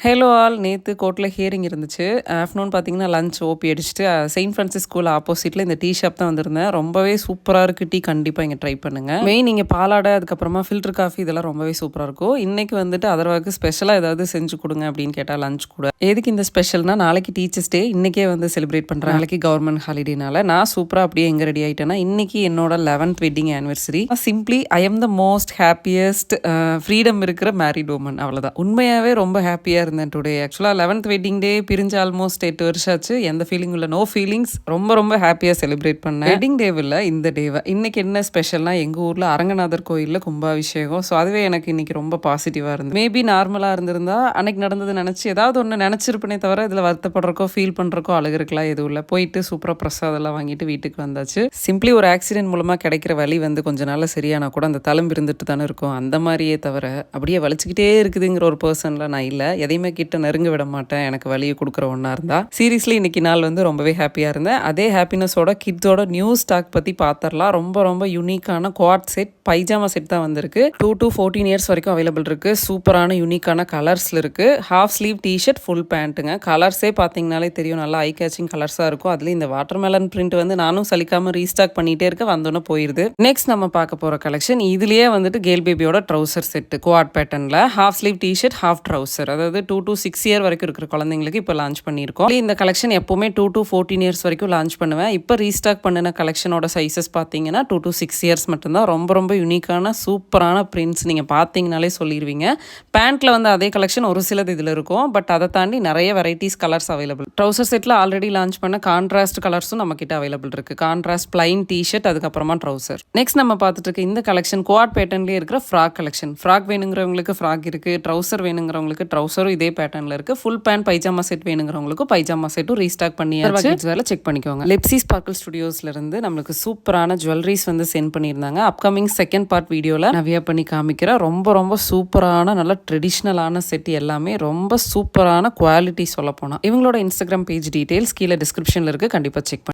Hello all நேற்று கோர்ட்டில் hearing இருந்துச்சு. ஆஃப்டர்நூன் பார்த்தீங்கன்னா லஞ்ச் ஓபி அடிச்சுட்டு செயின்ட் ஃப்ரான்சிஸ் ஸ்கூல் ஆப்போசிட்டில் இந்த டீ ஷாப் தான் வந்திருந்தேன். ரொம்பவே சூப்பராக இருக்குது டீ. கண்டிப்பாக இங்கே ட்ரை பண்ணுங்கள். மெயின் நீங்கள் பாலாடை அதுக்கப்புறமா ஃபில்டர் காஃபி இதெல்லாம் ரொம்பவே சூப்பராக இருக்கும். இன்றைக்கி வந்துட்டு அதர்வாக்கு ஸ்பெஷலாக ஏதாவது செஞ்சு கொடுங்க அப்படின்னு கேட்டால் லஞ்ச் கூட. எதுக்கு இந்த ஸ்பெஷல்னா நாளைக்கு டீச்சர்ஸ் டே இன்றைக்கே வந்து செலிப்ரேட் பண்ணுறேன். நாளைக்கு கவர்மெண்ட் ஹாலிடேனால நான் சூப்பராக அப்படியே எங்கே ரெடி ஆகிட்டேன்னா இன்றைக்கி என்னோட 11th wedding anniversary. Simply I am the most happiest freedom இருக்கிற மேரிட் உமன். அவ்வளோதான். உண்மையாகவே ரொம்ப ஹாப்பியாக இருந்தேன் டுடே. ஆக்சுவலாக 11th வெட்டிங் டே பிரிஞ்சு ஆல்மோஸ்ட் 8 வருஷம் ஆச்சு. எந்த ஃபீலிங் இல்லை, நோ ஃபீலிங்ஸ். ரொம்ப ரொம்ப ஹாப்பியாக செலிப்ரேட் பண்ணேன். வெட்டிங் டேவில் இந்த டேவை இன்னைக்கு என்ன ஸ்பெஷல்னா எங்கள் ஊரில் அரங்கநாதர் கோயிலில் கும்பாபிஷேகம். ஸோ அதுவே எனக்கு இன்னைக்கு ரொம்ப பாசிட்டிவாக இருந்தது. மேபி நார்மலாக இருந்திருந்தா அன்னைக்கு நடந்தது நினச்சி ஏதாவது ஒன்று நினச்சிருப்பேனே தவிர இதில் வருத்தப்படுறக்கோ ஃபீல் பண்ணுறக்கோ அழுகிறக்கலாம் எதுவும் இல்லை. போயிட்டு சூப்பராக பிரசாதெல்லாம் வாங்கிட்டு வீட்டுக்கு வந்தாச்சு. சிம்பிளி ஒரு ஆக்சிடென்ட் மூலமாக கிடைக்கிற வலி வந்து கொஞ்ச நாள் சரியானா கூட அந்த தழும்பு இருந்துட்டு தானே இருக்கும். அந்த மாதிரியே தவிர அப்படியே வலிச்சுக்கிட்டே இருக்குதுங்கிற ஒரு பர்சன்லாம் நான் இல்லை. எதையுமே கிட்ட நெருங்க விட மாட்டேன். எனக்கு வலியை கொடுக்குற ஒன்றா இருந்தா சீரியஸ்லி இன்னைக்கு நாள் வந்து ரொம்பவே ஹாப்பியாக இருந்தேன். அதே ஹாப்பினஸோட கிட்ஸோட நியூ ஸ்டாக் பற்றி பார்த்துடலாம். ரொம்ப ரொம்ப யூனிக்கான குவாட் செட் பைஜாமா செட் தான் வந்திருக்கு. 2 to 14 இயர்ஸ் வரைக்கும் அவைலபிள் இருக்கு. சூப்பரான யூனிக்கான கலர்ஸ்ல இருக்கு. ஹாஃப் ஸ்லீவ் டிஷர்ட் ஃபுல் பேண்ட்டுங்க. கலர்ஸே பார்த்தீங்கனாலே தெரியும், நல்லா ஐ கேச்சிங் கலர்ஸாக இருக்கும். அதுலேயும் இந்த வாட்டர் மெலன் பிரிண்ட் வந்து நானும் சலிக்காம ரீஸ்டாக் பண்ணிட்டே இருக்க வந்தோன்னே போயிருது. நெக்ஸ்ட் நம்ம பார்க்க போகிற கலெக்ஷன் இதுலேயே வந்துட்டு கேர்ள் பேபியோட ட்ரௌசர் செட்டு குவாட் பேட்டர்னில் half sleeve t-shirt half trouser, அதாவது 2 to 6 இயர் வரைக்கும் இருக்கிற குழந்தைங்களுக்கு இப்போ லான்ச் பண்ணியிருக்கோம். இந்த கலெக்ஷன் எப்போவுமே 2 to 14 இயர்ஸ் வரைக்கும் லான்ச் பண்ணுவேன். இப்போ ரீஸ்டாக் பண்ணின கலெக்ஷனோட சைஸஸ் பார்த்தீங்கன்னா 2 to 6 இயர்ஸ் மட்டும்தான். ரொம்ப ரொம்ப யூனிக்கான சூப்பரான பிரிண்ட்ஸ் நீங்கள் பார்த்தீங்கனாலே சொல்லிடுவீங்க. பேண்ட்டில் வந்து அதே கலெக்ஷன் ஒரு சிலது இதில் இருக்கும். பட் அதை தாண்டி நிறைய வெரைட்டிஸ் கலர்ஸ் அவைலபிள். ட்ரௌசர் செட்டில் ஆல்ரெடி லான்ச் பண்ண கான்ட்ராஸ்ட் கலர்ஸும் நம்ம கிட்ட அவைலபிள் இருக்கு. கான்ட்ராஸ்ட் பிளைன் டிஷர்ட் அதுக்கப்புறமா ட்ரௌசர். நெக்ஸ்ட் நம்ம பார்த்துட்டு இருக்க இந்த கலெக்ஷன் குவாட் பேட்டர்ன்லேயே இருக்கிற ஃப்ராக் கலெக்ஷன். ஃப்ராக் வேணுங்கிறவங்களுக்கு ஃப்ராக் இருக்கு, ட்ரௌசர் வேணுங்கிறவங்களுக்கு ட்ரௌசரும் இதே பேட்டர்னில் இருக்கு. ஃபுல் பேண்ட் பைஜாமா செட் வேணுங்கிறவங்களுக்கு பைஜாமா செட்டும் ரீஸ்டாக் பண்ணியாச்சு. வேலை செக் பண்ணிக்கோங்க. லெப்சி ஸ்பார்க்கிள் ஸ்டுடியோஸ்ல இருந்து நம்மளுக்கு சூப்பரான ஜுவல்லரிஸ் வந்து சென்ட் பண்ணியிருந்தாங்க. அப்கமிங் செகண்ட் பார்ட் வீடியோவில் நான் வியர் பண்ணி காமிக்கிறேன். ரொம்ப ரொம்ப சூப்பரான நல்ல ட்ரெடிஷ்னலான செட் எல்லாமே ரொம்ப சூப்பரான குவாலிட்டி சொல்ல போனால். இவங்களோட இன்ஸ்டாகிராம் பேஜ் டீடைல்ஸ் கீழே டிஸ்கிரிப்ஷனில் இருக்கு, கண்டிப்பாக செக் பண்ணி